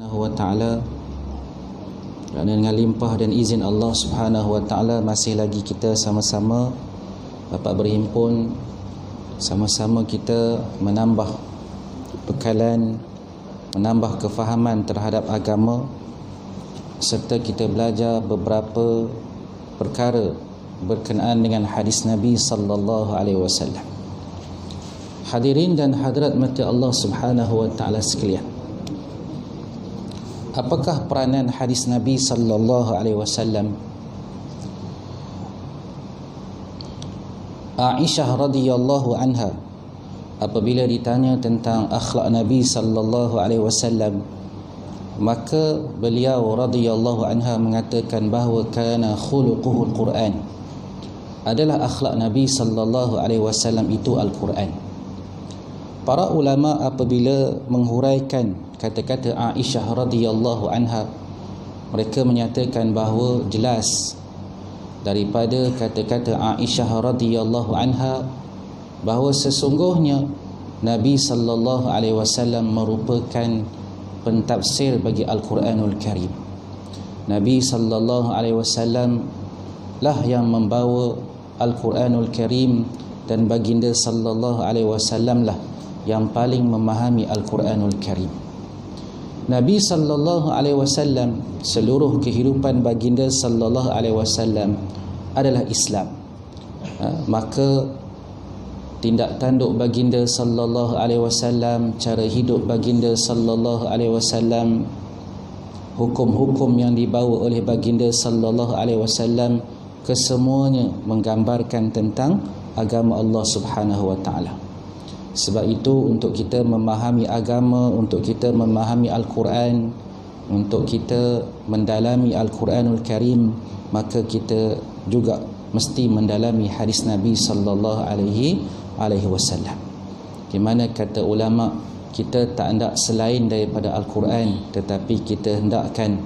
Subhanahu wa ta'ala. Dan dengan limpah dan izin Allah Subhanahu wa ta'ala, masih lagi kita sama-sama dapat berhimpun, sama-sama kita menambah bekalan, menambah kefahaman terhadap agama, serta kita belajar beberapa perkara berkenaan dengan hadis Nabi sallallahu alaihi wasallam. Hadirin dan hadirat mati Allah Subhanahu wa ta'ala sekalian, apakah peranan hadis Nabi sallallahu alaihi wasallam? Aisyah radhiyallahu anha apabila ditanya tentang akhlak Nabi sallallahu alaihi wasallam, maka beliau radhiyallahu anha mengatakan bahawa kana khuluquhul Quran, adalah akhlak Nabi sallallahu alaihi wasallam itu Al-Quran. Para ulama apabila menghuraikan kata-kata Aisyah radhiyallahu anha, mereka menyatakan bahawa jelas daripada kata-kata Aisyah radhiyallahu anha bahawa sesungguhnya Nabi sallallahu alaihi wasallam merupakan pentafsir bagi Al-Quranul Karim. Nabi sallallahu alaihi wasallam lah yang membawa Al-Quranul Karim, dan baginda sallallahu alaihi wasallam lah yang paling memahami Al-Quranul Karim. Nabi sallallahu alaihi wasallam, seluruh kehidupan baginda sallallahu alaihi wasallam adalah Islam. Maka tindak tanduk baginda sallallahu alaihi wasallam, cara hidup baginda sallallahu alaihi wasallam, hukum-hukum yang dibawa oleh baginda sallallahu alaihi wasallam, kesemuanya menggambarkan tentang agama Allah Subhanahu wa ta'ala. Sebab itu untuk kita memahami agama, untuk kita memahami Al-Quran, untuk kita mendalami Al-Quranul Karim, maka kita juga mesti mendalami hadis Nabi sallallahu alaihi wasallam. Di mana kata ulama, kita tak hendak selain daripada Al-Quran, tetapi kita hendakkan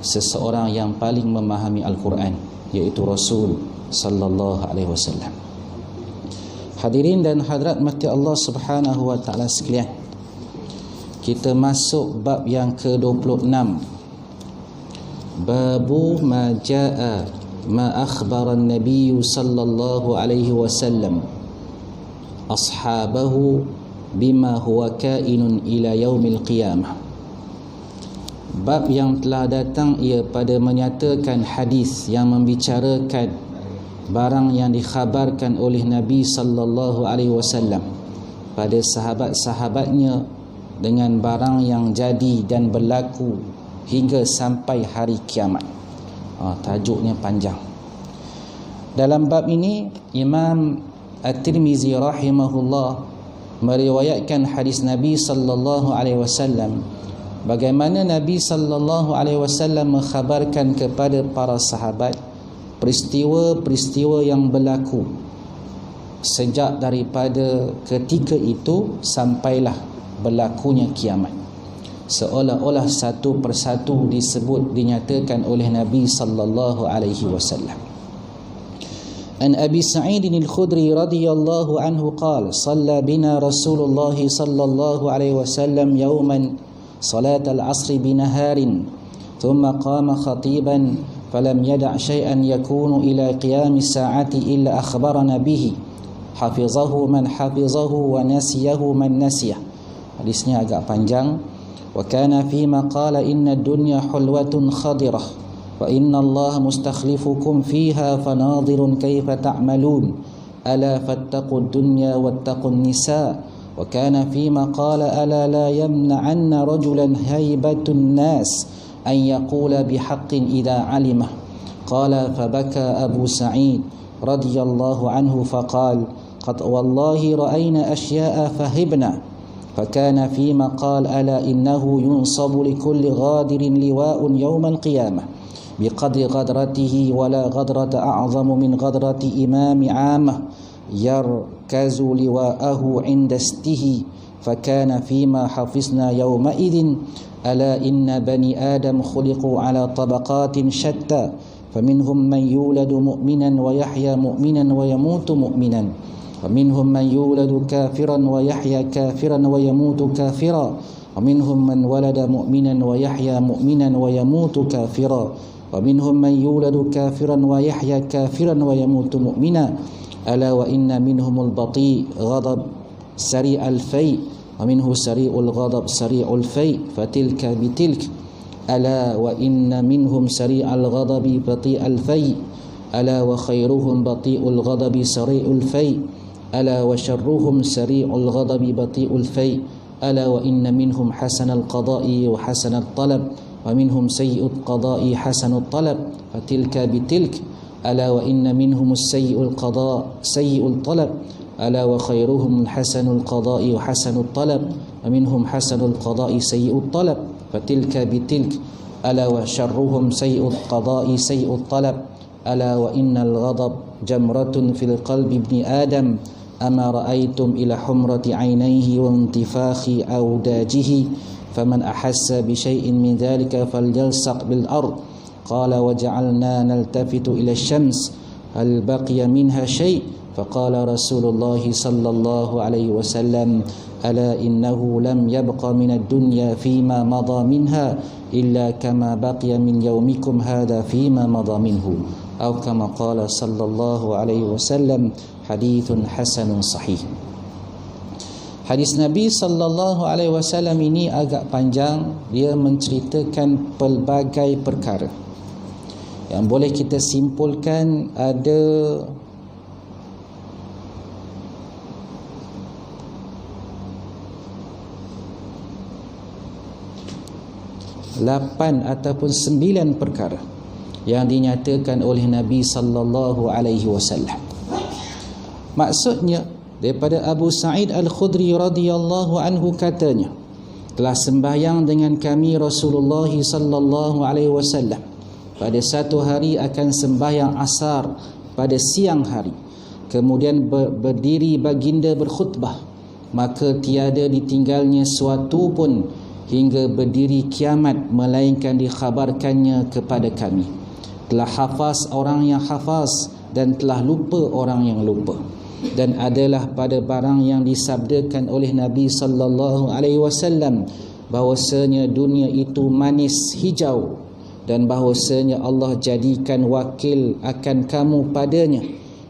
seseorang yang paling memahami Al-Quran, iaitu Rasul sallallahu alaihi wasallam. Hadirin dan hadirat mati Allah Subhanahu wa ta'ala sekalian, kita masuk bab yang ke-26. Babu ma jaa ma akhbara an-nabiy sallallahu alaihi wasallam ashabahu bima huwa kainun ila yaumil qiyamah. Bab yang telah datang ia pada menyatakan hadis yang membicarakan barang yang dikhabarkan oleh Nabi sallallahu alaihi wasallam pada sahabat-sahabatnya dengan barang yang jadi dan berlaku hingga sampai hari kiamat. Tajuknya panjang. Dalam bab ini Imam At-Tirmizi rahimahullah meriwayatkan hadis Nabi sallallahu alaihi wasallam, bagaimana Nabi sallallahu alaihi wasallam mengkhabarkan kepada para sahabat peristiwa-peristiwa yang berlaku sejak daripada ketika itu sampailah berlakunya kiamat, seolah-olah satu persatu disebut, dinyatakan oleh Nabi sallallahu alaihi wasallam. An Abi Sa'id al-Khudri radhiyallahu anhu qala shalla bina Rasulullah sallallahu alaihi wasallam yawman salat al-'asr binaharin thumma qama khatiban falam yada' syai'an yakunu ila qiyamis sa'ati illa akhbarana bihi hafizahu man hafizahu wa nasiyahu man nasiyah. Hadisnya agak panjang. Wa kana fima qala inna ad-dunya hulwatun khadirah wa inna Allah mustakhlifukum fiha fanadhirun kayfa ta'malun ala fattaqud dunya wattaqun nisa. Wa kana fima qala ala la yamna'anna rajulan haybatun nas أن يقول بحق إذا علمه. قال فبكى أبو سعيد رضي الله عنه فقال قد والله رأينا أشياء فهبنا. فكان فيما قال ألا إنه ينصب لكل غادر لواء يوم القيامة بقدر غدرته ولا غدرة أعظم من غدرة إمام عامة يركز لواءه عند استه. فكان فيما حفظنا يومئذ ألا إن بني آدم خلقوا على طبقات شتى فمنهم من يولد مؤمنا ويحيى مؤمنا ويموت مؤمنا ومنهم من يولد كافرا ويحيى كافرا ويموت كافرا ومنهم من ولد مؤمنا ويحيى مؤمنا ويموت كافرا ومنهم من يولد كافرا ويحيى كافرا ويموت مؤمنا ألا وإن منهم البطيء غضب سريع الفيء ومنه سريع الغضب سريع الفيء فتلك بتلك ألا وإن منهم سريع الغضب بطيء الفيء ألا وخيرهم بطيء الغضب سريع الفيء ألا وشرهم سريع الغضب بطيء الفيء ألا وإن منهم حسن القضاء وحسن الطلب ومنهم سيء القضاء حسن الطلب فتلك بتلك ألا وإن منهم السيء القضاء سيء الطلب ألا وخيرهم حسن القضاء وحسن الطلب ومنهم حسن القضاء سيء الطلب فتلك بتلك ألا وشرهم سيء القضاء سيء الطلب ألا وإن الغضب جمرة في القلب ابن آدم أما رأيتم إلى حمرة عينيه وانتفاخ أوداجه فمن أحس بشيء من ذلك فليلصق بالأرض قال وجعلنا نلتفت إلى الشمس هل بقي منها شيء فقال رسول الله صلى الله عليه وسلم ألا إنه لم يبق من الدنيا فيما مضى منها إلا كما بقي من يومكم هذا فيما مضى منه أو كما قال صلى الله عليه وسلم حديث حسن صحيح. Hadis Nabi sallallahu alaihi wasallam ini agak panjang. Dia menceritakan pelbagai perkara. Yang boleh kita simpulkan ada 8 ataupun 9 perkara yang dinyatakan oleh Nabi sallallahu alaihi wasallam. Maksudnya daripada Abu Sa'id Al-Khudri radhiyallahu anhu katanya, telah sembahyang dengan kami Rasulullah sallallahu alaihi wasallam. Pada satu hari akan sembahyang asar pada siang hari. Kemudian berdiri baginda berkhutbah, maka tiada ditinggalnya suatu pun hingga berdiri kiamat melainkan dikhabarkannya kepada kami. Telah hafaz orang yang hafaz dan telah lupa orang yang lupa. Dan adalah pada barang yang disabdakan oleh Nabi sallallahu alaihi wasallam bahwasanya dunia itu manis hijau dan bahwasanya Allah jadikan wakil akan kamu padanya,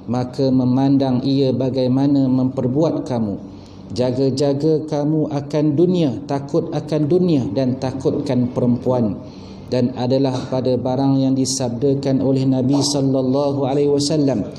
maka memandang ia bagaimana memperbuat kamu. Jaga-jaga kamu akan dunia, takut akan dunia dan takutkan perempuan. Dan adalah pada barang yang disabdakan oleh Nabi sallallahu alaihi wasallam,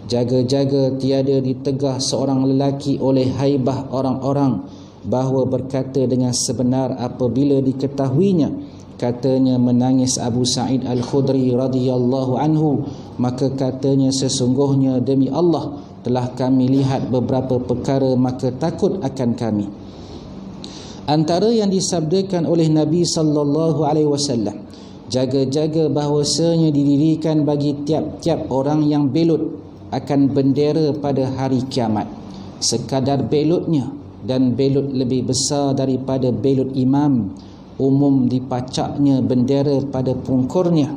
jaga-jaga tiada ditegah seorang lelaki oleh haibah orang-orang, bahawa berkata dengan sebenar apabila diketahuinya. Katanya menangis Abu Sa'id Al-Khudri radhiyallahu anhu, maka katanya sesungguhnya demi Allah telah kami lihat beberapa perkara maka takut akan kami. Antara yang disabdakan oleh Nabi sallallahu alaihi wasallam, jaga-jaga bahawasanya didirikan bagi tiap-tiap orang yang belut akan bendera pada hari kiamat. Sekadar belutnya dan belut lebih besar daripada belut imam, umum dipacaknya bendera pada pungkurnya,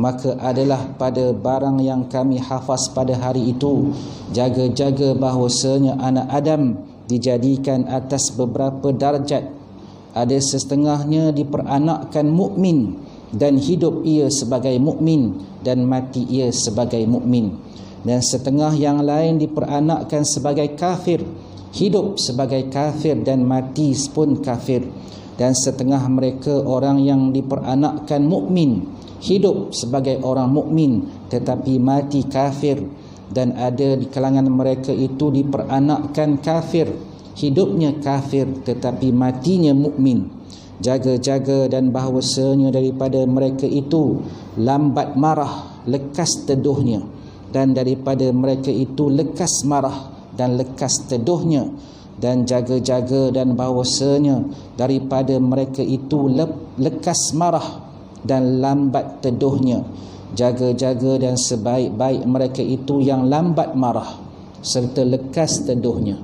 maka adalah pada barang yang kami hafaz pada hari itu. Jaga-jaga bahawasanya anak Adam dijadikan atas beberapa darjat. Ada setengahnya diperanakkan mukmin dan hidup ia sebagai mukmin dan mati ia sebagai mukmin, dan setengah yang lain diperanakkan sebagai kafir, hidup sebagai kafir dan mati pun kafir. Dan setengah mereka orang yang diperanakkan mukmin, hidup sebagai orang mukmin tetapi mati kafir. Dan ada di kalangan mereka itu diperanakkan kafir, hidupnya kafir tetapi matinya mukmin. Jaga-jaga dan bahawasanya daripada mereka itu lambat marah, lekas teduhnya, dan daripada mereka itu lekas marah dan lekas teduhnya. Dan jaga-jaga dan bahawasanya daripada mereka itu lekas marah dan lambat teduhnya. Jaga-jaga dan sebaik-baik mereka itu yang lambat marah serta lekas teduhnya.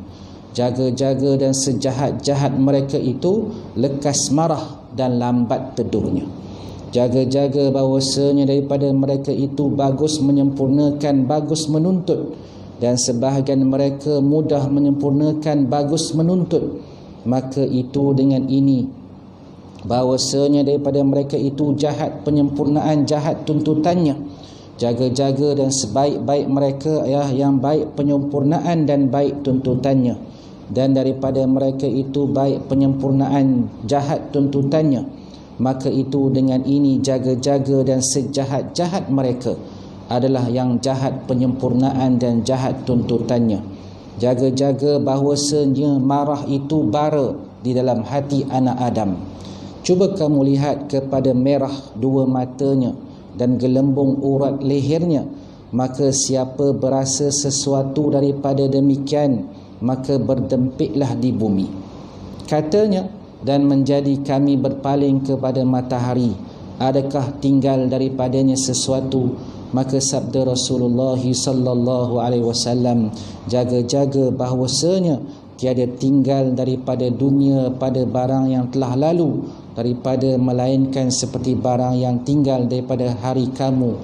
Jaga-jaga dan sejahat-jahat mereka itu lekas marah dan lambat teduhnya. Jaga-jaga bahawasanya daripada mereka itu bagus menyempurnakan, bagus menuntut, dan sebahagian mereka mudah menyempurnakan, bagus menuntut. Maka itu dengan ini bahawasanya daripada mereka itu jahat penyempurnaan jahat tuntutannya, jaga-jaga dan sebaik-baik mereka yang baik penyempurnaan dan baik tuntutannya, dan daripada mereka itu baik penyempurnaan jahat tuntutannya, maka itu dengan ini jaga-jaga dan sejahat-jahat mereka adalah yang jahat penyempurnaan dan jahat tuntutannya. Jaga-jaga bahawasanya marah itu bara di dalam hati anak Adam. Cuba kamu lihat kepada merah dua matanya dan gelembung urat lehernya, maka siapa berasa sesuatu daripada demikian, maka berdempitlah di bumi. Katanya, dan menjadi kami berpaling kepada matahari, adakah tinggal daripadanya sesuatu? Maka sabda Rasulullah sallallahu alaihi wasallam, jaga-jaga bahawasanya tiada tinggal daripada dunia pada barang yang telah lalu, daripada melainkan seperti barang yang tinggal daripada hari kamu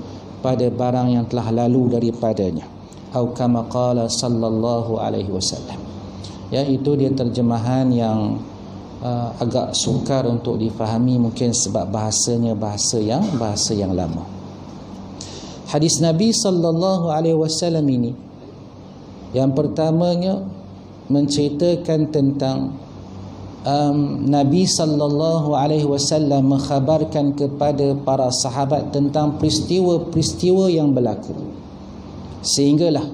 pada barang yang telah lalu daripadanya. Atau kama qala sallallahu alaihi wasallam. Ya, itu dia terjemahan yang agak sukar untuk difahami, mungkin sebab bahasanya bahasa yang lama. Hadis Nabi sallallahu alaihi wasallam ini yang pertamanya menceritakan tentang Nabi sallallahu alaihi wasallam mengkhabarkan kepada para sahabat tentang peristiwa-peristiwa yang berlaku sehinggalah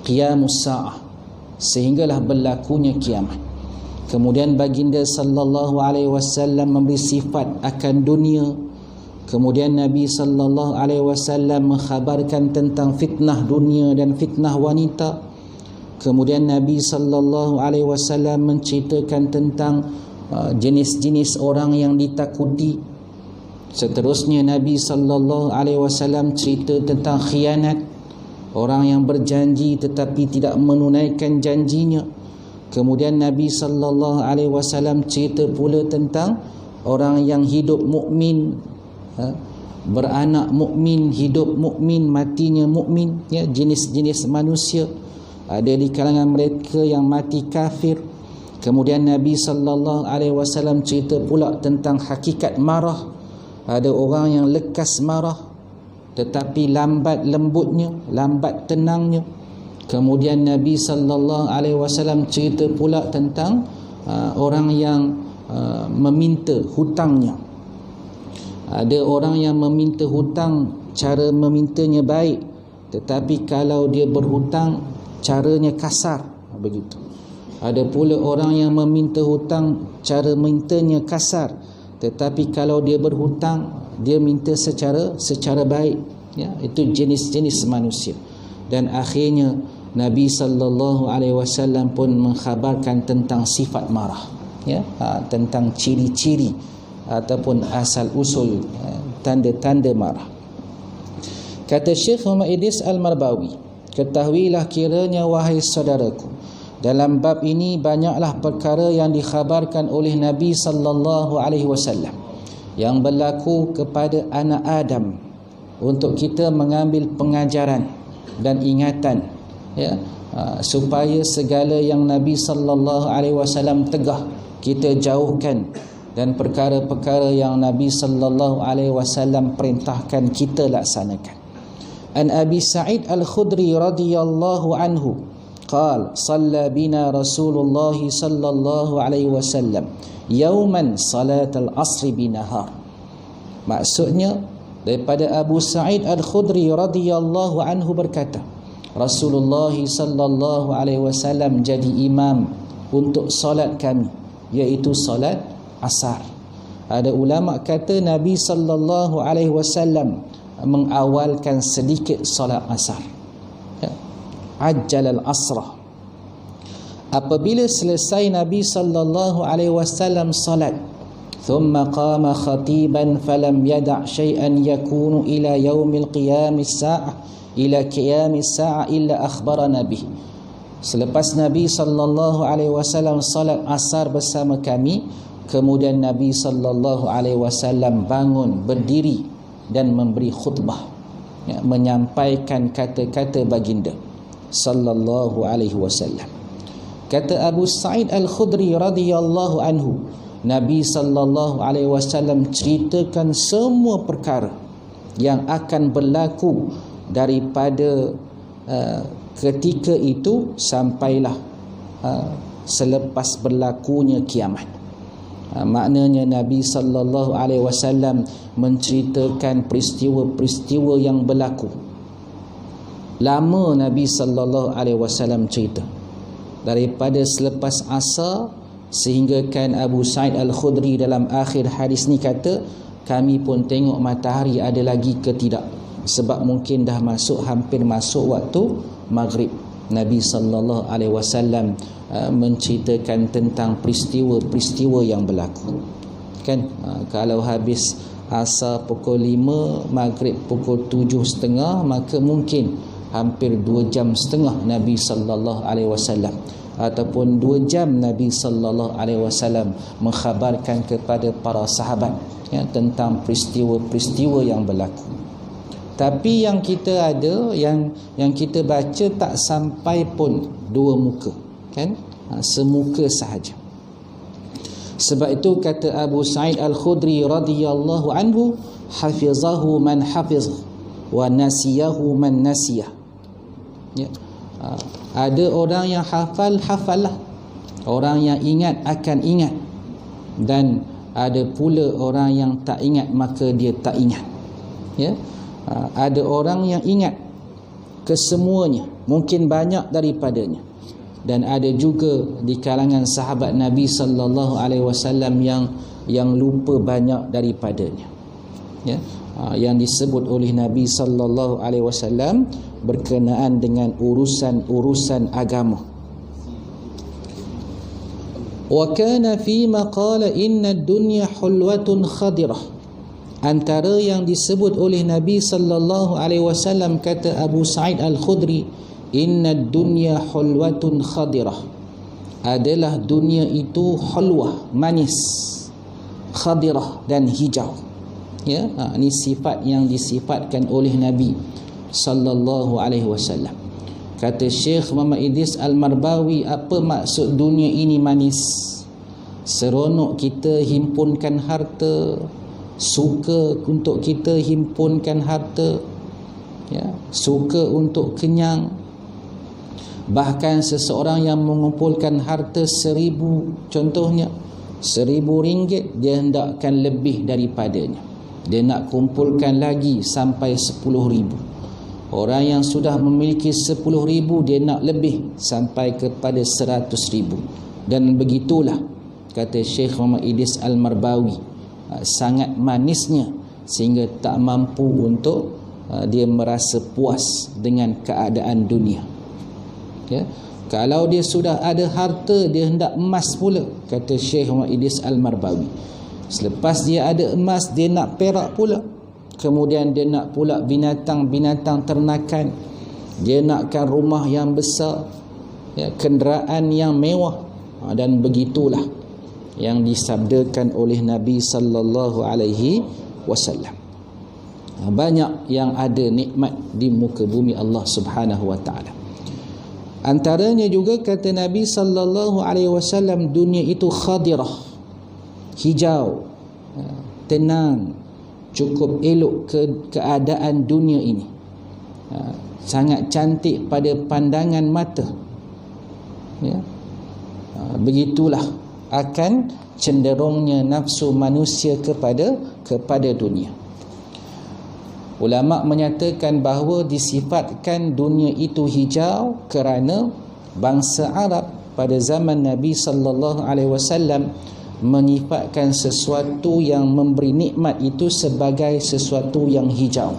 qiyamus saah, sehinggalah berlakunya kiamat. Kemudian baginda sallallahu alaihi wasallam memberi sifat akan dunia. Kemudian Nabi sallallahu alaihi wasallam mengkhabarkan tentang fitnah dunia dan fitnah wanita. Kemudian Nabi sallallahu alaihi wasallam menceritakan tentang jenis-jenis orang yang ditakuti. Seterusnya Nabi sallallahu alaihi wasallam cerita tentang khianat, orang yang berjanji tetapi tidak menunaikan janjinya. Kemudian Nabi sallallahu alaihi wasallam cerita pula tentang orang yang hidup mukmin, beranak mukmin, hidup mukmin, matinya mukmin, jenis-jenis manusia. Ada di kalangan mereka yang mati kafir. Kemudian Nabi sallallahu alaihi wasallam cerita pula tentang hakikat marah. Ada orang yang lekas marah tetapi lambat lembutnya, lambat tenangnya. Kemudian Nabi sallallahu alaihi wasallam cerita pula tentang orang yang meminta hutangnya. Ada orang yang meminta hutang, cara memintanya baik, tetapi kalau dia berhutang caranya kasar, begitu. Ada pula orang yang meminta hutang, cara mintanya kasar, tetapi kalau dia berhutang dia minta secara baik. Itu jenis-jenis manusia. Dan akhirnya Nabi sallallahu alaihi wasallam pun mengkhabarkan tentang sifat marah, tentang ciri-ciri ataupun asal usul tanda-tanda marah. Kata Syekh Muhammad Idris Al-Marbawi, ketahuilah kiranya wahai saudaraku, dalam bab ini banyaklah perkara yang dikhabarkan oleh Nabi sallallahu alaihi wasallam yang berlaku kepada anak Adam untuk kita mengambil pengajaran dan ingatan, supaya segala yang Nabi sallallahu alaihi wasallam tegah kita jauhkan, dan perkara-perkara yang Nabi sallallahu alaihi wasallam perintahkan kita laksanakan. An Abi Sa'id Al-Khudri radhiyallahu anhu qala shalla bina Rasulullah sallallahu alaihi wasallam yauman salat al-asr binahar. Maksudnya daripada Abu Sa'id Al-Khudri radhiyallahu anhu berkata, Rasulullah sallallahu alaihi wasallam jadi imam untuk solat kami, iaitu solat asar. Ada ulama kata Nabi sallallahu alaihi wasallam mengawalkan sedikit solat asar. Ajjal al-asrah. Apabila selesai Nabi sallallahu alaihi wasallam salat, thumma qama khatiban falam yada' shay'an yakunu ila yaumil qiyamis sa'ah ila qiyamis sa'ah illa akhbarana bih. Selepas Nabi sallallahu alaihi wasallam salat asar bersama kami, kemudian Nabi sallallahu alaihi wasallam bangun berdiri dan memberi khutbah, menyampaikan kata-kata baginda sallallahu alaihi wasallam. Kata Abu Sa'id Al-Khudri radhiyallahu anhu, Nabi sallallahu alaihi wasallam ceritakan semua perkara yang akan berlaku daripada ketika itu sampailah selepas berlakunya kiamat. Maknanya Nabi sallallahu alaihi wasallam menceritakan peristiwa-peristiwa yang berlaku. Lama Nabi sallallahu alaihi wasallam cerita, daripada selepas asar sehinggakan Abu Sa'id Al-Khudri dalam akhir hadis ni kata, kami pun tengok matahari ada lagi ke tidak, sebab mungkin dah hampir masuk waktu maghrib. Nabi sallallahu alaihi wasallam menceritakan tentang peristiwa-peristiwa yang berlaku. Kan kalau habis asar pukul 5, maghrib pukul 7.30, maka mungkin hampir 2 jam setengah Nabi sallallahu alaihi wasallam ataupun 2 jam Nabi sallallahu alaihi wasallam mengkhabarkan kepada para sahabat tentang peristiwa-peristiwa yang berlaku. Tapi yang kita ada, yang kita baca tak sampai pun 2 muka, kan? Semuka sahaja. Sebab itu kata Abu Sa'id Al-Khudri radhiyallahu anhu, hafizahu man hafiz wa nasiyahu man nasiyah. Ya. Ada orang yang hafallah, orang yang ingat akan ingat, dan ada pula orang yang tak ingat maka dia tak ingat. Ya. Ada orang yang ingat kesemuanya, mungkin banyak daripadanya, dan ada juga di kalangan sahabat Nabi sallallahu alaihi wasallam yang lupa banyak daripadanya. Ya, yang disebut oleh Nabi sallallahu alaihi wasallam berkenaan dengan urusan-urusan agama. Wa kana fi ma qala inna ad-dunya hulwatun khadirah. Antara yang disebut oleh Nabi sallallahu alaihi wasallam, kata Abu Sa'id Al-Khudri, inna ad-dunya hulwatun khadirah, adalah dunia itu hulwah, manis, khadirah dan hijau. Ya, ini sifat yang disifatkan oleh Nabi sallallahu alaihi wasallam. Kata Syekh Muhammad Idris Al-Marbawi, apa maksud dunia ini manis? Seronok kita himpunkan harta, suka untuk kita himpunkan harta, ya, suka untuk kenyang. Bahkan seseorang yang mengumpulkan harta 1,000, contohnya 1,000 ringgit, dia hendakkan lebih daripadanya. Dia nak kumpulkan lagi sampai 10,000. Orang yang sudah memiliki 10,000, dia nak lebih sampai kepada 100,000. Dan begitulah kata Syekh Muhammad Idris Al-Marbawi, sangat manisnya sehingga tak mampu untuk dia merasa puas dengan keadaan dunia. Ya, kalau dia sudah ada harta, dia hendak emas pula, kata Syekh Muhammad Idris Al-Marbawi. Selepas dia ada emas, dia nak perak pula. Kemudian dia nak pula binatang-binatang ternakan. Dia nakkan rumah yang besar, ya, kenderaan yang mewah, dan begitulah yang disabdakan oleh Nabi sallallahu alaihi wasallam. Banyak yang ada nikmat di muka bumi Allah Subhanahu wa taala. Antaranya juga kata Nabi sallallahu alaihi wasallam, dunia itu khadirah, hijau, tenang, cukup elok keadaan dunia ini. Sangat cantik pada pandangan mata. Ya. Begitulah akan cenderungnya nafsu manusia kepada dunia. Ulama menyatakan bahawa disifatkan dunia itu hijau kerana bangsa Arab pada zaman Nabi sallallahu alaihi wasallam menyifatkan sesuatu yang memberi nikmat itu sebagai sesuatu yang hijau.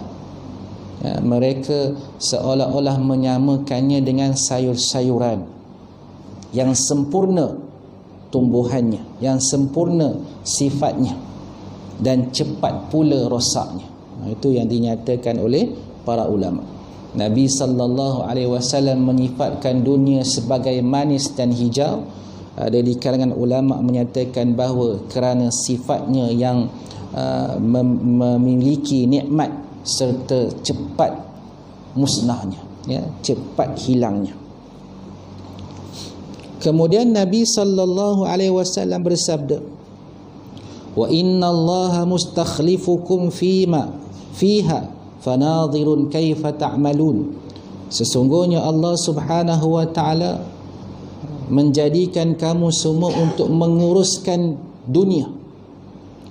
Ya, mereka seolah-olah menyamakannya dengan sayur-sayuran yang sempurna tumbuhannya, yang sempurna sifatnya, dan cepat pula rosaknya. Itu yang dinyatakan oleh para ulama. Nabi sallallahu alaihi wasallam menyifatkan dunia sebagai manis dan hijau. Ada di kalangan ulama menyatakan bahawa kerana sifatnya yang memiliki nikmat serta cepat musnahnya, ya, cepat hilangnya. Kemudian Nabi sallallahu alaihi wasallam bersabda, wa innallaha mustakhlifukum fiha fanadhirun kaifa ta'malun. Sesungguhnya Allah Subhanahu wa taala menjadikan kamu semua untuk menguruskan dunia.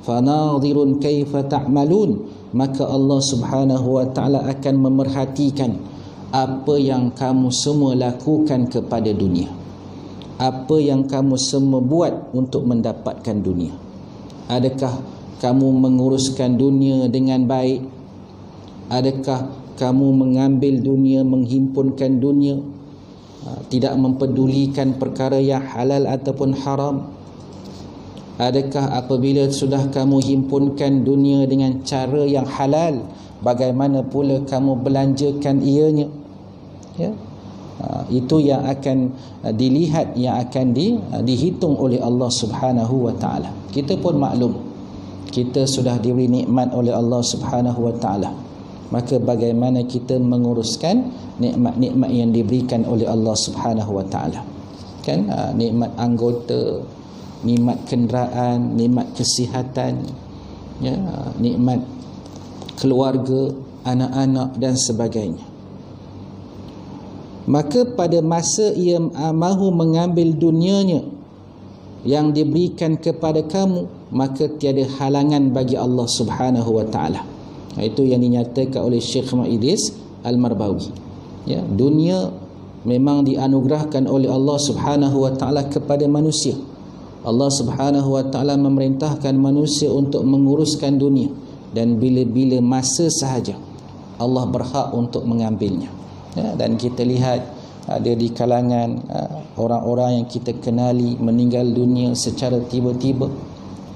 Fanadhirun kaifa ta'malun, maka Allah Subhanahu wa taala akan memerhatikan apa yang kamu semua lakukan kepada dunia, apa yang kamu semua buat untuk mendapatkan dunia. Adakah kamu menguruskan dunia dengan baik? Adakah kamu mengambil dunia, menghimpunkan dunia, tidak mempedulikan perkara yang halal ataupun haram? Adakah apabila sudah kamu himpunkan dunia dengan cara yang halal, bagaimana pula kamu belanjakan ianya? Ya, itu yang akan dilihat, yang akan dihitung oleh Allah Subhanahu wa taala. Kita pun maklum, kita sudah diberi nikmat oleh Allah Subhanahu wa taala. Maka bagaimana kita menguruskan nikmat-nikmat yang diberikan oleh Allah Subhanahu wa taala? Kan nikmat anggota, nikmat kenderaan, nikmat kesihatan, ya, nikmat keluarga, anak-anak dan sebagainya. Maka pada masa ia mahu mengambil dunianya yang diberikan kepada kamu, maka tiada halangan bagi Allah Subhanahu wa taala. Itu yang dinyatakan oleh Syekh Muhammad Idris Al-Marbawi. Ya, dunia memang dianugerahkan oleh Allah Subhanahu wa taala kepada manusia. Allah Subhanahu wa taala memerintahkan manusia untuk menguruskan dunia, dan bila-bila masa sahaja Allah berhak untuk mengambilnya. Ya, dan kita lihat ada di kalangan orang-orang yang kita kenali meninggal dunia secara tiba-tiba.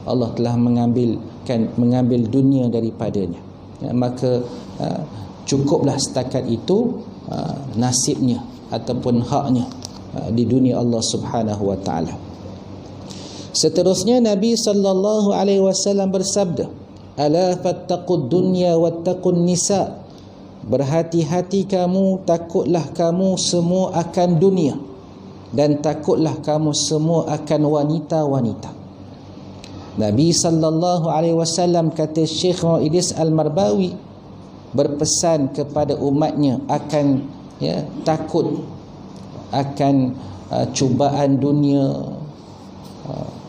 Allah telah mengambil dunia daripadanya. Ya, maka cukuplah setakat itu nasibnya ataupun haknya di dunia Allah Subhanahu wa taala. Seterusnya Nabi sallallahu alaihi wasallam bersabda, ala fattaqud dunya wattaqun nisa. Berhati-hati kamu, takutlah kamu semua akan dunia, dan takutlah kamu semua akan wanita-wanita. Nabi sallallahu alaihi wasallam, kata Syekh Muhammad Idris Al-Marbawi, berpesan kepada umatnya akan takut akan cubaan dunia,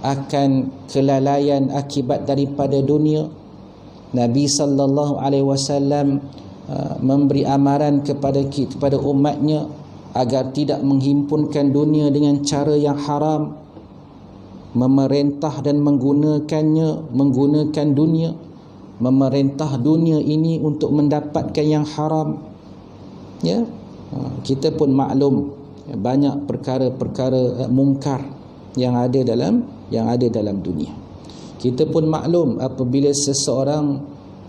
akan kelalaian akibat daripada dunia. Nabi sallallahu alaihi wasallam memberi amaran kepada umatnya agar tidak menghimpunkan dunia dengan cara yang haram, memerintah dan menggunakan dunia, memerintah dunia ini untuk mendapatkan yang haram. Ya, kita pun maklum banyak perkara-perkara mungkar yang ada dalam dunia. Kita pun maklum apabila seseorang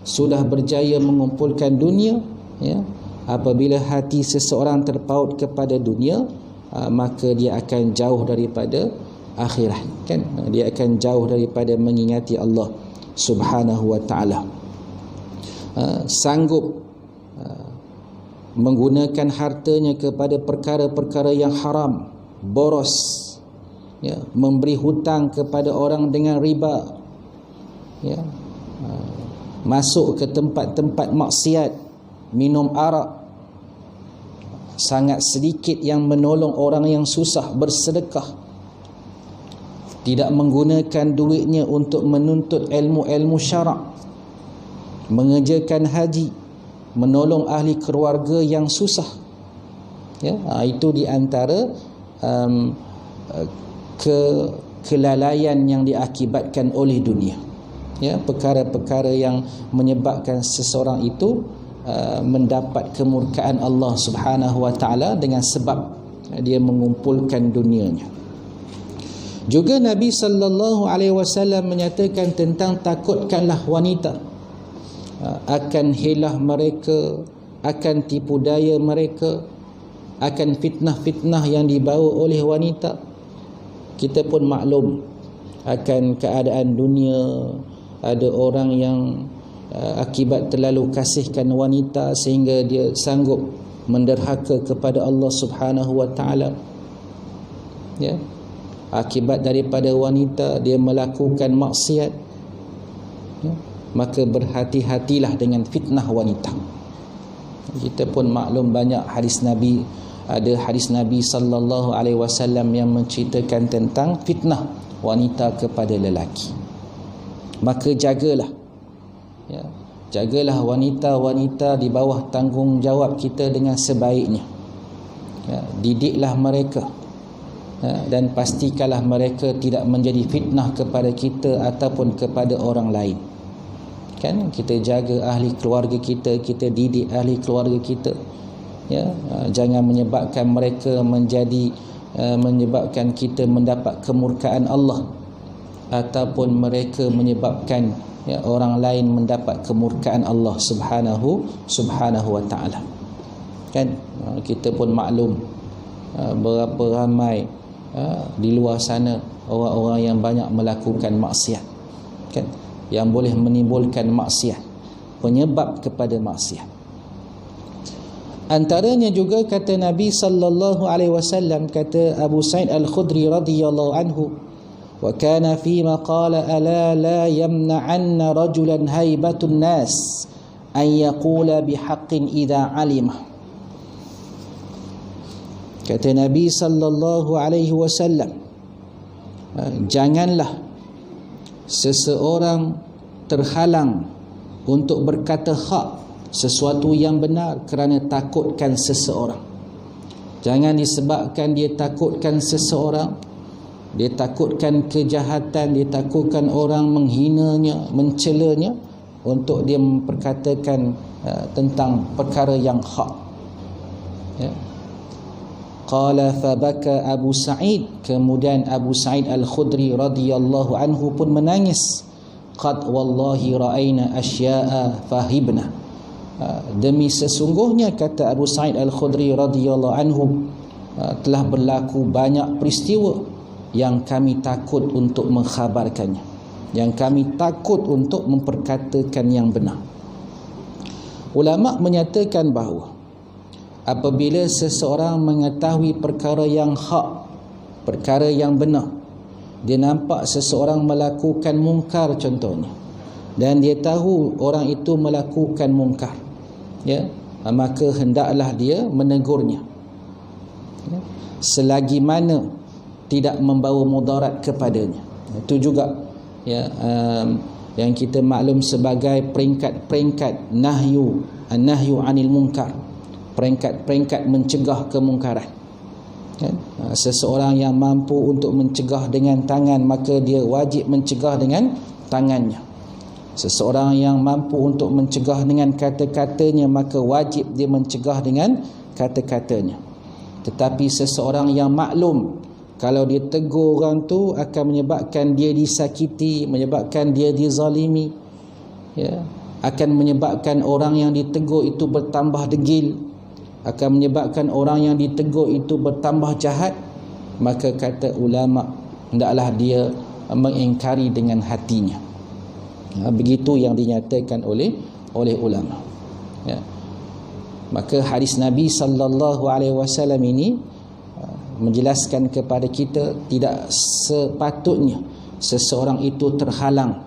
sudah berjaya mengumpulkan dunia, ya, apabila hati seseorang terpaut kepada dunia, maka dia akan jauh daripada akhirat, kan? Dia akan jauh daripada mengingati Allah Subhanahu wa taala. Sanggup menggunakan hartanya kepada perkara-perkara yang haram, boros, ya, memberi hutang kepada orang dengan riba, ya, masuk ke tempat-tempat maksiat, minum arak, sangat sedikit yang menolong orang yang susah, bersedekah, tidak menggunakan duitnya untuk menuntut ilmu-ilmu syarak, mengerjakan haji, menolong ahli keluarga yang susah. Ya, itu di antara kelalaian yang diakibatkan oleh dunia. Ya, perkara-perkara yang menyebabkan seseorang itu mendapat kemurkaan Allah Subhanahu wa taala dengan sebab dia mengumpulkan dunianya. Juga Nabi sallallahu alaihi wasallam menyatakan tentang takutkanlah wanita akan hilah mereka, akan tipu daya mereka, akan fitnah-fitnah yang dibawa oleh wanita. Kita pun maklum akan keadaan dunia. Ada orang yang akibat terlalu kasihkan wanita sehingga dia sanggup menderhaka kepada Allah Subhanahu wa taala. Ya. Akibat daripada wanita dia melakukan maksiat, ya, maka berhati-hatilah dengan fitnah wanita. Kita pun maklum banyak hadis Nabi, ada hadis Nabi sallallahu alaihi wasallam yang menceritakan tentang fitnah wanita kepada lelaki. Maka jagalah, ya, jagalah wanita-wanita di bawah tanggungjawab kita dengan sebaiknya, ya, didiklah mereka, ya, dan pastikanlah mereka tidak menjadi fitnah kepada kita ataupun kepada orang lain. Kan kita jaga ahli keluarga kita, kita didik ahli keluarga kita, ya, jangan menyebabkan mereka menyebabkan kita mendapat kemurkaan Allah, ataupun mereka menyebabkan, ya, orang lain mendapat kemurkaan Allah subhanahu wa ta'ala. Kan kita pun maklum berapa ramai di luar sana orang-orang yang banyak melakukan maksiat, kan, yang boleh menimbulkan maksiat, penyebab kepada maksiat. Antaranya juga kata Nabi sallallahu alaihi wasallam, kata Abu Sa'id Al-Khudri radhiyallahu anhu, wa kana fi ma qala ala la yamna'anna rajulan haibatun nas an yaqula bihaqqin idza alima. Kata Nabi sallallahu alaihi wasallam, janganlah seseorang terhalang untuk berkata hak, sesuatu yang benar, kerana takutkan seseorang. Jangan disebabkan dia takutkan seseorang, dia takutkan kejahatan, dia takutkan orang menghinanya, mencelanya, untuk dia memperkatakan tentang perkara yang hak, ya. Qala fabaka Abu Sa'id, kemudian Abu Sa'id Al-Khudri radhiyallahu anhu pun menangis. Qad wallahi ra'ayna asya'a fahibna, demi sesungguhnya, kata Abu Sa'id Al-Khudri radhiyallahu anhu, telah berlaku banyak peristiwa yang kami takut untuk mengkhabarkannya, yang kami takut untuk memperkatakan yang benar. Ulama menyatakan bahawa apabila seseorang mengetahui perkara yang hak, perkara yang benar, dia nampak seseorang melakukan mungkar contohnya, dan dia tahu orang itu melakukan mungkar, ya, maka hendaklah dia menegurnya, ya, selagi mana tidak membawa mudarat kepadanya. Itu juga, ya, yang kita maklum sebagai peringkat-peringkat nahyu anil munkar, peringkat-peringkat mencegah kemungkaran, kan? Seseorang yang mampu untuk mencegah dengan tangan, maka dia wajib mencegah dengan tangannya. Seseorang yang mampu untuk mencegah dengan kata-katanya, maka wajib dia mencegah dengan kata-katanya. Tetapi seseorang yang maklum kalau dia tegur orang tu akan menyebabkan dia disakiti, menyebabkan dia dizalimi, ya, akan menyebabkan orang yang ditegur itu bertambah degil, akan menyebabkan orang yang ditegur itu bertambah jahat, maka kata ulama, hendaklah dia mengingkari dengan hatinya. Begitu yang dinyatakan oleh ulama, ya. Maka hadis Nabi sallallahu alaihi wasallam ini menjelaskan kepada kita tidak sepatutnya seseorang itu terhalang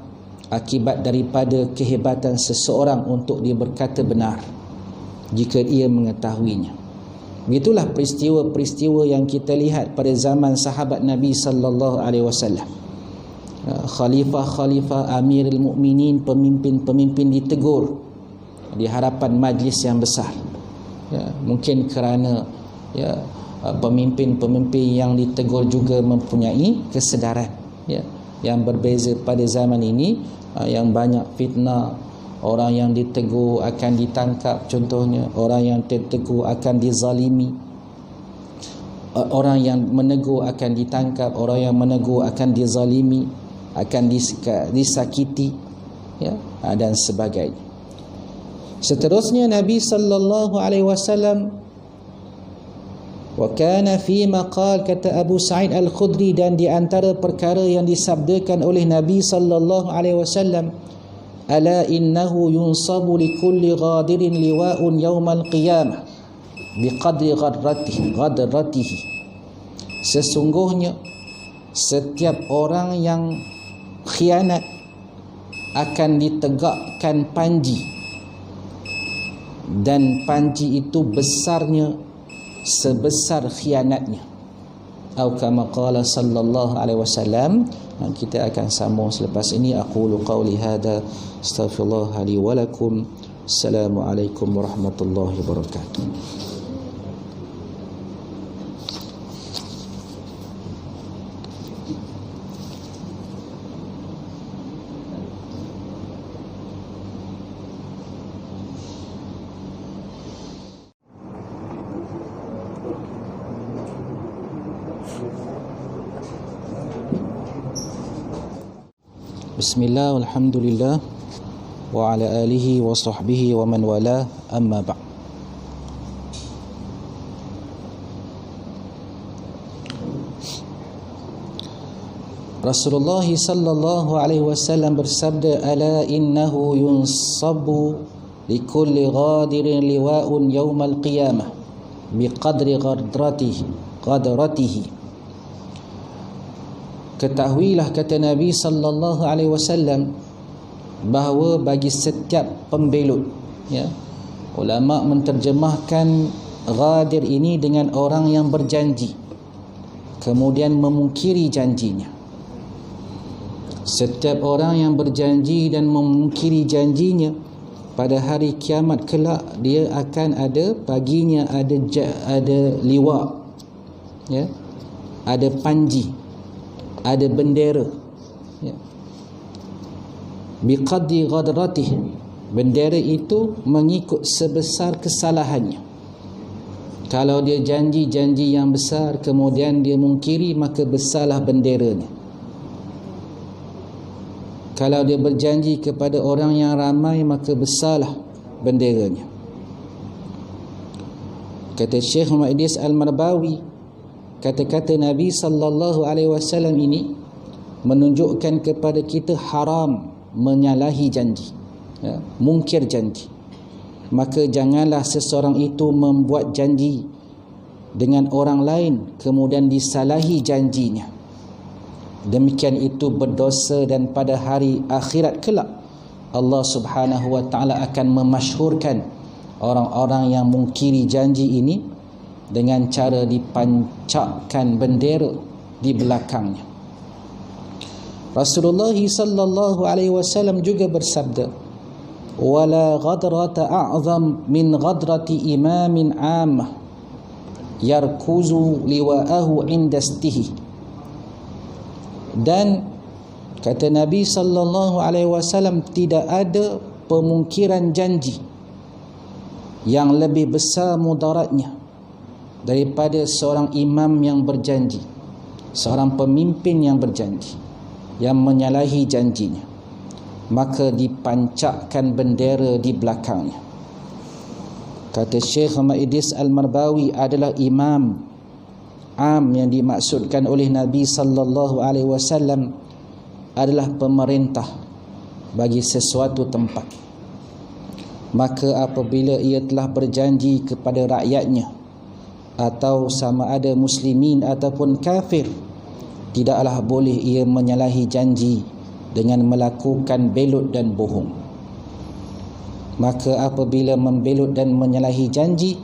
akibat daripada kehebatan seseorang untuk dia berkata benar jika ia mengetahuinya. Begitulah peristiwa-peristiwa yang kita lihat pada zaman sahabat Nabi sallallahu alaihi wasallam. Khalifah-khalifah, Amirul Mukminin, pemimpin-pemimpin ditegur di hadapan majlis yang besar, ya, mungkin kerana, ya, pemimpin-pemimpin yang ditegur juga mempunyai kesedaran, ya, yang berbeza pada zaman ini, yang banyak fitnah. Orang yang ditegur akan ditangkap contohnya, orang yang ditegur akan dizalimi, orang yang menegur akan ditangkap, orang yang menegur akan dizalimi, akan disakiti, ya, dan sebagainya. Seterusnya Nabi sallallahu alaihi wasallam, wa kana fi maqal, kata Abu Sa'id Al-Khudri, dan di antara perkara yang disabdakan oleh Nabi sallallahu alaihi wasallam, ala innahu yunsabu likulli ghadirin liwa'un yawmal qiyamah biqadri ghadratihi. Sesungguhnya setiap orang yang khianat, akan ditegakkan panji, dan panji itu besarnya sebesar khianatnya. Atau kama qala sallallahu alaihi wasallam. Kita akan sambung selepas ini. Aqulu qawli hadha astaghfirullah li wa lakum. Assalamualaikum warahmatullahi wabarakatuh. Bismillah, alhamdulillah, wa ala alihi wa sahbihi wa man wala, amma ba'd. Rasulullah sallallahu alaihi wasallam bersabda, ala innahu yunsabu likulli ghadirin liwa'un yawmal qiyamah biqadri qadratihi. Ketahuilah, kata Nabi sallallahu alaihi wasallam, bahawa bagi setiap pembelut, ya, ulama menterjemahkan ghadir ini dengan orang yang berjanji kemudian memungkiri janjinya. Setiap orang yang berjanji dan memungkiri janjinya, pada hari kiamat kelak dia akan ada, baginya ada liwa, ya, ada panji, ada bendera, ya. Biqadri ghadratih, bendera itu mengikut sebesar kesalahannya. Kalau dia janji yang besar kemudian dia mungkiri, maka besarlah benderanya. Kalau dia berjanji kepada orang yang ramai, maka besarlah benderanya. Kata Syekh Muhammad Idris Al-Marbawi, kata-kata Nabi sallallahu alaihi wasallam ini menunjukkan kepada kita haram menyalahi janji, ya, mungkir janji. Maka janganlah seseorang itu membuat janji dengan orang lain kemudian disalahi janjinya. Demikian itu berdosa, dan pada hari akhirat kelak Allah Subhanahu wa taala akan memasyhurkan orang-orang yang mungkiri janji ini dengan cara dipancakkan bendera di belakangnya. Rasulullah sallallahu alaihi wasallam juga bersabda, wala ghadrata a'zam min ghadrati imamin 'ammah yarkuzu liwa'ahu 'inda istihi. Dan kata Nabi sallallahu alaihi wasallam, tidak ada pemungkiran janji yang lebih besar mudaratnya daripada seorang imam yang berjanji, seorang pemimpin yang berjanji, yang menyalahi janjinya, maka dipancakkan bendera di belakangnya. Kata Syekh Muhammad Idris Al-Marbawi, adalah imam am yang dimaksudkan oleh Nabi sallallahu alaihi wasallam adalah pemerintah bagi sesuatu tempat. Maka apabila ia telah berjanji kepada rakyatnya, atau sama ada muslimin ataupun kafir, tidaklah boleh ia menyalahi janji dengan melakukan belut dan bohong. Maka apabila membelut dan menyalahi janji,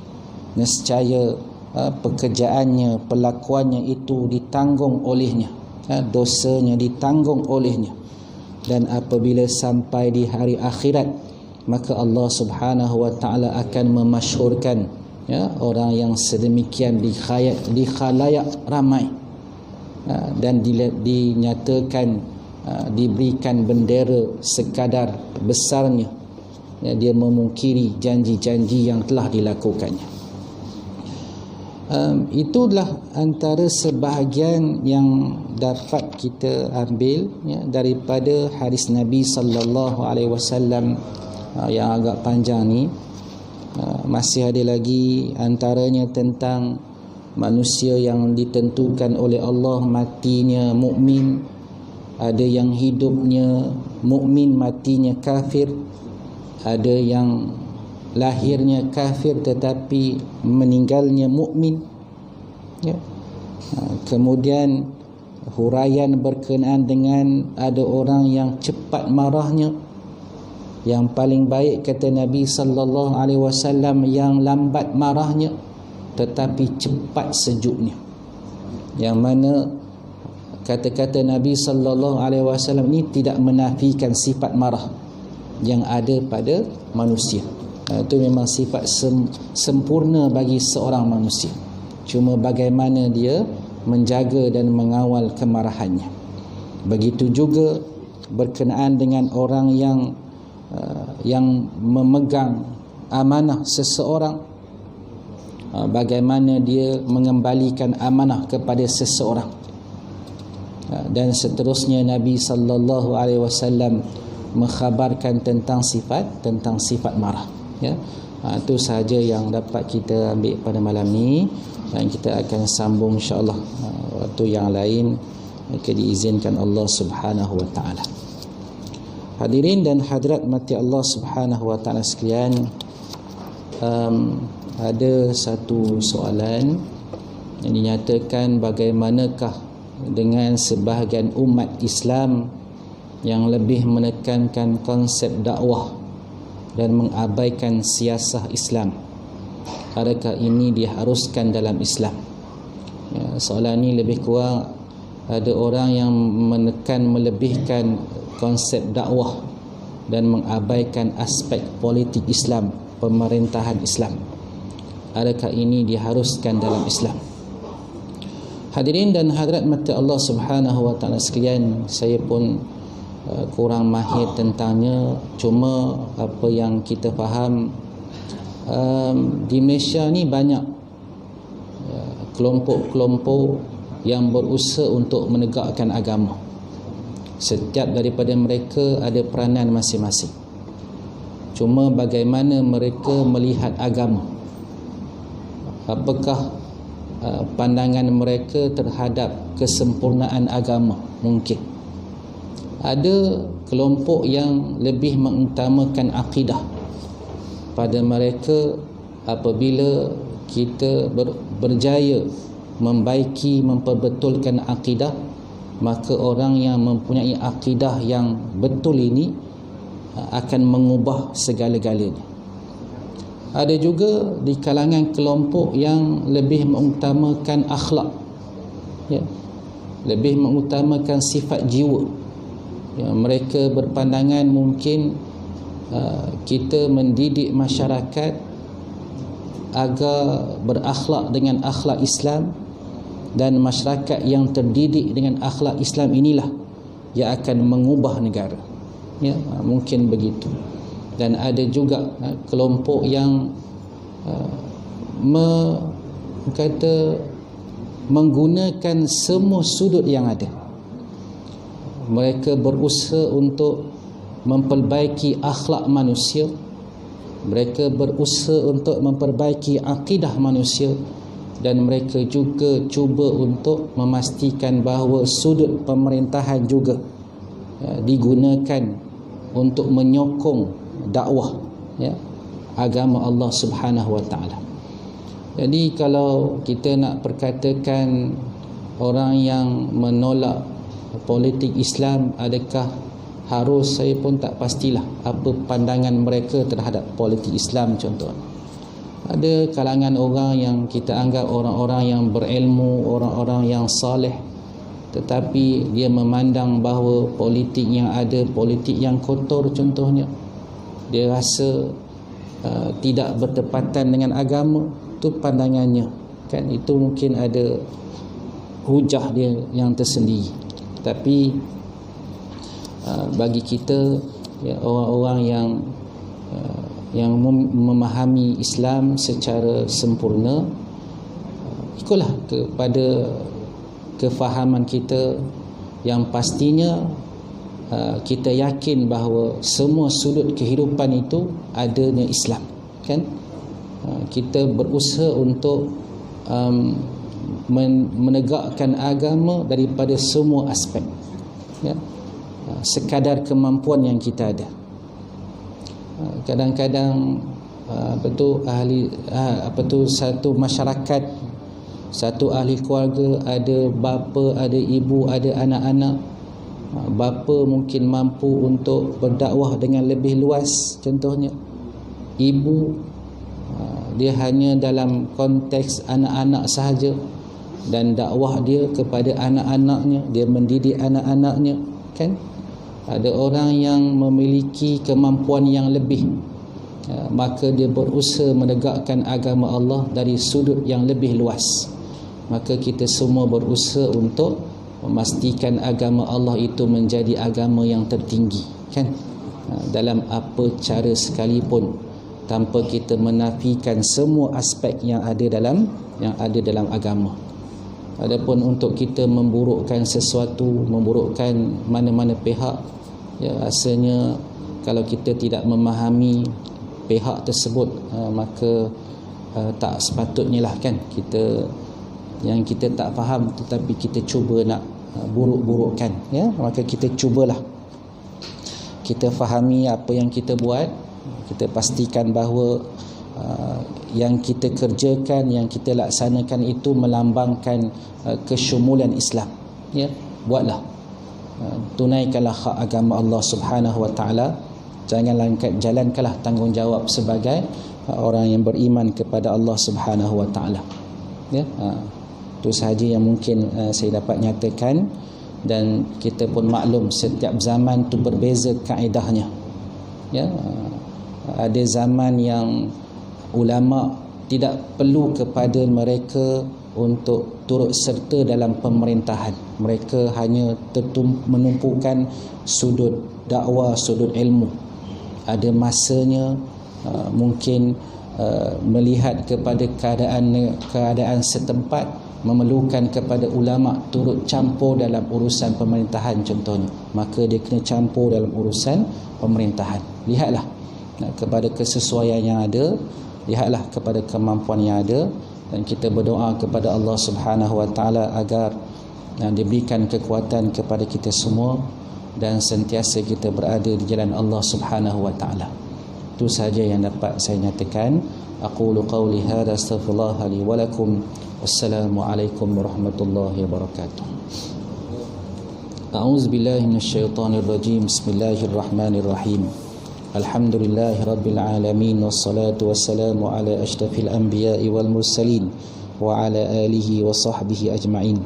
nescaya pekerjaannya, pelakuannya itu ditanggung olehnya, dosanya ditanggung olehnya. Dan apabila sampai di hari akhirat, maka Allah Subhanahu wa taala akan memasyhurkan, ya, orang yang sedemikian di khalayak ramai, dan dinyatakan, diberikan bendera sekadar besarnya, ya, dia memungkiri janji-janji yang telah dilakukannya. Itulah antara sebahagian yang dapat kita ambil, ya, daripada hadis Nabi sallallahu alaihi wasallam yang agak panjang ni. Masih ada lagi antaranya tentang manusia yang ditentukan oleh Allah matinya mukmin, ada yang hidupnya mukmin matinya kafir, ada yang lahirnya kafir tetapi meninggalnya mukmin, ya. Kemudian huraian berkenaan dengan ada orang yang cepat marahnya. Yang paling baik kata Nabi sallallahu alaihi wasallam yang lambat marahnya tetapi cepat sejuknya. Yang mana kata-kata Nabi sallallahu alaihi wasallam ini tidak menafikan sifat marah yang ada pada manusia. Itu memang sifat sempurna bagi seorang manusia. Cuma bagaimana dia menjaga dan mengawal kemarahannya. Begitu juga berkenaan dengan orang yang memegang amanah seseorang, bagaimana dia mengembalikan amanah kepada seseorang, dan seterusnya. Nabi sallallahu alaihi wasallam mengkhabarkan tentang sifat marah, ya. Itu sahaja yang dapat kita ambil pada malam ni, dan kita akan sambung insya-Allah waktu yang lain jika diizinkan Allah Subhanahu wa taala. Hadirin dan hadirat mati Allah Subhanahu wa taala sekalian, ada satu soalan yang dinyatakan, bagaimanakah dengan sebahagian umat Islam yang lebih menekankan konsep dakwah dan mengabaikan siasah Islam? Adakah ini diharuskan dalam Islam? Ya, soalan ini lebih kurang ada orang yang melebihkan konsep dakwah dan mengabaikan aspek politik Islam, pemerintahan Islam. Adakah ini diharuskan dalam Islam? Hadirin dan hadirat mati Allah Subhanahu wa taala sekalian, saya pun kurang mahir tentangnya. Cuma apa yang kita faham, di Malaysia ni banyak kelompok-kelompok yang berusaha untuk menegakkan agama. Setiap daripada mereka ada peranan masing-masing. Cuma bagaimana mereka melihat agama, apakah pandangan mereka terhadap kesempurnaan agama? Mungkin ada kelompok yang lebih mengutamakan akidah. Pada mereka, apabila kita berjaya memperbetulkan akidah, maka orang yang mempunyai akidah yang betul ini akan mengubah segala-galanya. Ada juga di kalangan kelompok yang lebih mengutamakan akhlak, ya, lebih mengutamakan sifat jiwa. Ya, mereka berpandangan mungkin kita mendidik masyarakat agar berakhlak dengan akhlak Islam, dan masyarakat yang terdidik dengan akhlak Islam inilah yang akan mengubah negara. Ya, mungkin begitu. Dan ada juga kelompok yang menggunakan semua sudut yang ada. Mereka berusaha untuk memperbaiki akhlak manusia. Mereka berusaha untuk memperbaiki akidah manusia, dan mereka juga cuba untuk memastikan bahawa sudut pemerintahan juga digunakan untuk menyokong dakwah, ya, agama Allah Subhanahu wa taala. Jadi kalau kita nak perkatakan orang yang menolak politik Islam, adakah harus, saya pun tak pastilah apa pandangan mereka terhadap politik Islam. Contohnya, ada kalangan orang yang kita anggap orang-orang yang berilmu, orang-orang yang saleh, tetapi dia memandang bahawa politik yang ada, politik yang kotor contohnya. Dia rasa tidak bertepatan dengan agama. Itu pandangannya, kan? Itu mungkin ada hujah dia yang tersendiri. Tapi bagi kita, ya, orang-orang yang memahami Islam secara sempurna, ikutlah kepada kefahaman kita yang pastinya kita yakin bahawa semua sudut kehidupan itu adanya Islam, kan? Kita berusaha untuk menegakkan agama daripada semua aspek, ya, sekadar kemampuan yang kita ada. Kadang-kadang satu masyarakat Satu ahli keluarga, ada bapa, ada ibu, ada anak-anak. Bapa mungkin mampu untuk berdakwah dengan lebih luas. Contohnya ibu, dia hanya dalam konteks anak-anak sahaja, dan dakwah dia kepada anak-anaknya, dia mendidik anak-anaknya, kan? Ada orang yang memiliki kemampuan yang lebih, maka dia berusaha menegakkan agama Allah dari sudut yang lebih luas. Maka kita semua berusaha untuk memastikan agama Allah itu menjadi agama yang tertinggi, kan? Dalam apa cara sekalipun, tanpa kita menafikan semua aspek yang ada dalam agama. Adapun untuk kita memburukkan sesuatu, memburukkan mana-mana pihak, ya, rasanya kalau kita tidak memahami pihak tersebut, maka tak sepatutnya lah, kan, kita yang kita tak faham tetapi kita cuba nak buruk-burukkan, ya, maka kita cubalah kita fahami apa yang kita buat, kita pastikan bahawa yang kita kerjakan, yang kita laksanakan itu melambangkan kesyumulan Islam, ya, buatlah, tunaikanlah hak agama Allah Subhanahu wa taala, jalankanlah tanggungjawab sebagai orang yang beriman kepada Allah Subhanahu wa taala, ya. Itu sahaja yang mungkin saya dapat nyatakan. Dan kita pun maklum setiap zaman tu berbeza kaedahnya, ya. Ada zaman yang ulama tidak perlu kepada mereka untuk turut serta dalam pemerintahan. Mereka hanya menumpukan sudut dakwah, sudut ilmu. Ada masanya mungkin melihat kepada keadaan setempat, memerlukan kepada ulama turut campur dalam urusan pemerintahan contohnya, maka dia kena campur dalam urusan pemerintahan. Lihatlah kepada kesesuaian yang ada, lihatlah kepada kemampuan yang ada, dan kita berdoa kepada Allah Subhanahu wa taala agar diberikan kekuatan kepada kita semua dan sentiasa kita berada di jalan Allah Subhanahu wa taala. Itu sahaja yang dapat saya nyatakan. Aqulu qawli hadza astaghfirullah li wa lakum. Wassalamualaikum warahmatullahi wabarakatuh. A'udzu billahi minasyaitonir rajim. Bismillahirrahmanirrahim. Alhamdulillahi rabbil alamin, wassalatu wassalamu ala asyrafil anbiya'i wal mursalin wa ala alihi wa sahbihi ajma'in.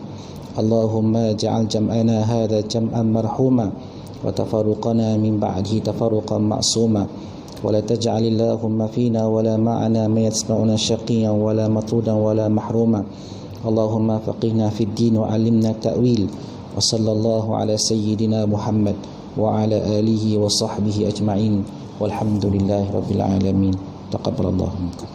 Allahumma ja'al jam'ana hadha jam'an marhuma wa tafarruqana min ba'dihi tafarruqan ma'suma. ولا تجعل اللهم فينا ولا معنا من يسمعنا شقيا ولا مطرودا ولا محروما. اللهم فقهنا في الدين وعلمنا التأويل. وصلى الله على سيدنا محمد وعلى آله وصحبه أجمعين والحمد لله رب العالمين. تقبل الله منكم.